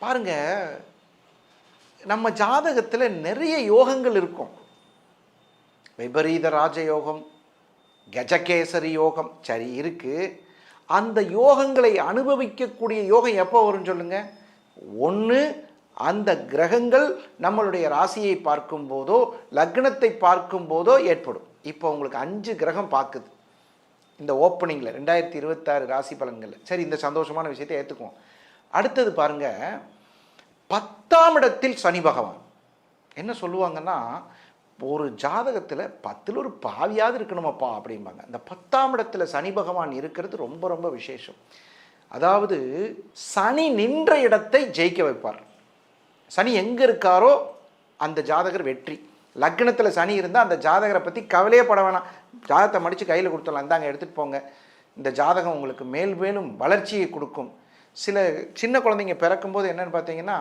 பாருங்க, நம்ம ஜாதகத்தில் நிறைய யோகங்கள் இருக்கும். விபரீத ராஜயோகம், கஜகேசரி யோகம் சரி இருக்கு. அந்த யோகங்களை அனுபவிக்கக்கூடிய யோகம் எப்போ வரும்னு சொல்லுங்க. ஒன்று, அந்த கிரகங்கள் நம்மளுடைய ராசியை பார்க்கும் போதோ லக்னத்தை பார்க்கும் போதோ ஏற்படும். இப்போ உங்களுக்கு 5 கிரகம் பார்க்குது இந்த ஓப்பனிங்கில் 2026 ராசி பலன்களில். சரி, இந்த சந்தோஷமான விஷயத்தை ஏற்றுக்குவோம். அடுத்தது பாருங்க, 10ஆம் இடத்தில் சனி பகவான். என்ன சொல்லுவாங்கன்னா, ஒரு ஜாதகத்தில் 10ல் ஒரு பாவியாவது இருக்கணுமாப்பா அப்படிம்பாங்க. அந்த 10ஆம் இடத்துல சனி பகவான் இருக்கிறது ரொம்ப ரொம்ப விசேஷம். அதாவது சனி நின்ற இடத்தை ஜெயிக்க வைப்பார். சனி எங்கே இருக்காரோ அந்த ஜாதகர் வெற்றி. லக்னத்தில் சனி இருந்தால் அந்த ஜாதகரை பற்றி கவலையே பட வேணாம். ஜாதகத்தை மடித்து கையில் கொடுத்துடலாம், இந்தாங்க எடுத்துகிட்டு போங்க. இந்த ஜாதகம் உங்களுக்கு மேல் மேலும் வளர்ச்சியை கொடுக்கும். சில சின்ன குழந்தைங்க பிறக்கும்போது என்னென்னு பார்த்தீங்கன்னா,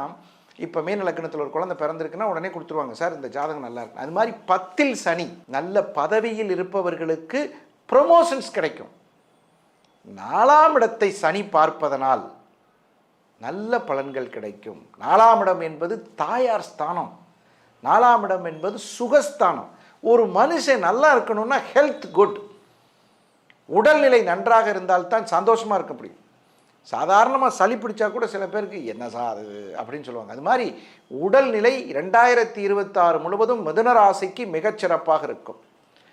இப்போ மீன லக்னத்தில் ஒரு குழந்தை பிறந்திருக்குன்னா உடனே கொடுத்துருவாங்க, சார் இந்த ஜாதகம் நல்லா இருக்கு. அது மாதிரி 10ல் சனி, நல்ல பதவியில் இருப்பவர்களுக்கு ப்ரொமோஷன்ஸ் கிடைக்கும். 4ஆம் இடத்தை சனி பார்ப்பதனால் நல்ல பலன்கள் கிடைக்கும். 4ஆம் இடம் என்பது தாயார் ஸ்தானம். 4ஆம் இடம் என்பது சுகஸ்தானம். ஒரு மனுஷன் நல்லா இருக்கணும்னா ஹெல்த் குட், உடல்நிலை நன்றாக இருந்தால்தான் சந்தோஷமாக இருக்க முடியும். சாதாரணமாக சளி பிடிச்சா கூட சில பேருக்கு என்ன சார் அது அப்படின்னு சொல்லுவாங்க. அது மாதிரி உடல்நிலை 2026 முழுவதும் மிதுன ராசிக்கு மிகச்சிறப்பாக இருக்கும்.